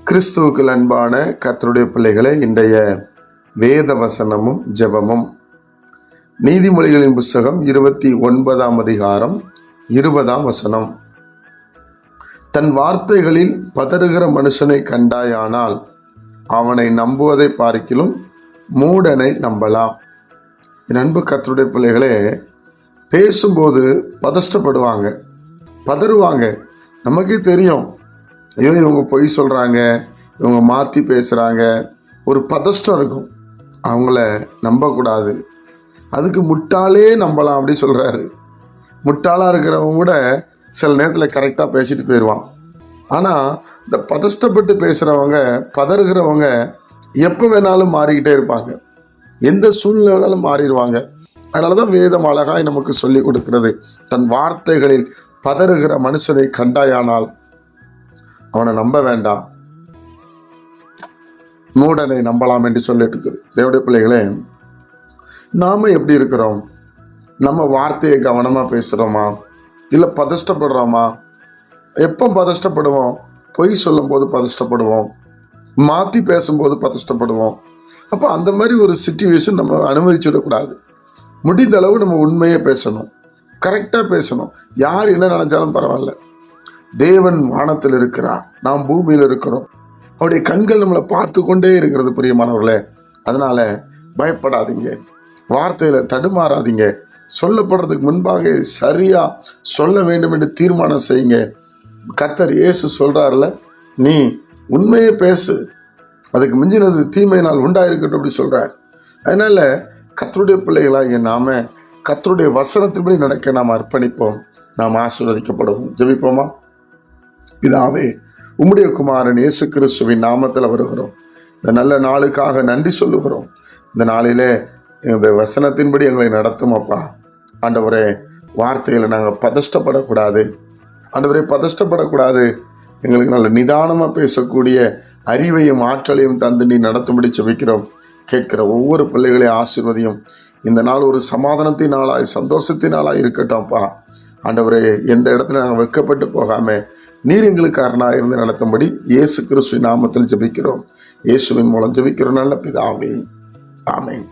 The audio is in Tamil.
கிறிஸ்துவுக்குள் அன்பான கர்த்தருடைய பிள்ளைகளே, இன்றைய வேத வசனமும் ஜெபமும் நீதிமொழிகளின் புஸ்தகம் 29ஆம் அதிகாரம் 20ஆம் வசனம். தன் வார்த்தைகளில் பதறுகிற மனுஷனை கண்டாயானால் அவனை நம்புவதை பார்க்கிலும் மூடனை நம்பலாம். என் அன்பு கர்த்தருடைய பிள்ளைகளே, பேசும்போது பதஷ்டப்படுவாங்க, பதறுவாங்க. நமக்கே தெரியும், ஐயோ இவங்க பொய் சொல்கிறாங்க, இவங்க மாற்றி பேசுகிறாங்க, ஒரு பதஷ்டம் இருக்கும். அவங்கள நம்பக்கூடாது, அதுக்கு முட்டாளே நம்பலாம் அப்படி சொல்கிறாரு. முட்டாளாக இருக்கிறவங்க கூட சில நேரத்தில் கரெக்டாக பேசிட்டு போயிடுவான். ஆனால் இந்த பதஷ்டப்பட்டு பேசுகிறவங்க, பதறுகிறவங்க எப்போ வேணாலும் மாறிக்கிட்டே இருப்பாங்க, எந்த சூழ்நிலை வேணாலும் மாறிடுவாங்க. அதனால தான் வேதம் அழகாய் நமக்கு சொல்லி கொடுக்கிறது, தன் வார்த்தைகளில் பதறுகிற மனுஷனை கண்டாயானால் அவனை நம்ப வேண்டாம், மூடனை நம்பலாம் என்று சொல்லிட்டு இருக்குது. தேவனுடைய பிள்ளைகளே, நாம எப்படி இருக்கிறோம்? நம்ம வார்த்தையை கவனமா பேசுறோமா, இல்லை பதஷ்டப்படுறோமா? எப்போ பதஷ்டப்படுவோம்? பொய் சொல்லும் போது பதஷ்டப்படுவோம், மாற்றி பேசும்போது பதஷ்டப்படுவோம். அப்போ அந்த மாதிரி ஒரு சிச்சுவேஷன் நம்ம அனுமதிச்சுடக்கூடாது. முடிந்த அளவு நம்ம உண்மையை பேசணும், கரெக்டாக பேசணும். யார் என்ன நினைச்சாலும் பரவாயில்ல. தேவன் வானத்தில் இருக்கிறார், நாம் பூமியில் இருக்கிறோம். அவருடைய கண்கள் நம்மளை பார்த்து கொண்டே இருக்கிறது பிரியமானவர்களே. அதனால பயப்படாதீங்க, வார்த்தையில தடுமாறாதீங்க. சொல்லப்படுறதுக்கு முன்பாக சரியா சொல்ல வேண்டும் என்று தீர்மானம் செய்யுங்க. கர்த்தர் இயேசு சொல்றாருல, நீ உண்மையை பேசு, அதுக்கு மிஞ்சினது தீமையினால் உண்டாயிருக்கட்டும் அப்படி சொல்றார். அதனால கர்த்தருடைய பிள்ளைகளாகிய நாம கர்த்தருடைய வசனத்தின்படி நடக்க நாம் அர்ப்பணிப்போம், நாம் ஆசீர்வதிக்கப்படுவோம். ஜெபிப்போமா? பிதாவே, உம்முடைய குமாரன் இயேசு கிறிஸ்துவின் நாமத்தில் வருகிறோம். இந்த நல்ல நாளுக்காக நன்றி சொல்லுகிறோம். இந்த நாளிலே இந்த வசனத்தின்படி எங்களை நடத்தும் அப்பா. ஆண்டவரே, வார்த்தையில் நாங்கள் பதஷ்டப்படக்கூடாது. ஆண்டவரே, பதஷ்டப்படக்கூடாது. எங்களுக்கு நல்ல நிதானமாக பேசக்கூடிய அறிவையும் ஆற்றலையும் தந்து நீ நடத்தும்படி ஜெபிக்கிறோம். கேட்கிற ஒவ்வொரு பிள்ளைகளையும் ஆசீர்வதியும். இந்த நாள் ஒரு சமாதானத்தின் நாளாய், சந்தோஷத்தின் நாளாய் இருக்கட்டும் அப்பா. ஆண்டவரே, எந்த இடத்துல நாங்கள் வெட்கப்பட்டு போகாம நீர் எங்களுக்கு அரணாக இருந்து நடத்தும்படி இயேசு கிறிஸ்துவின் நாமத்தில் ஜெபிக்கிறோம். இயேசுவின் மூலம் ஜெபிக்கிறோம் நல்ல பிதாவே, ஆமென்.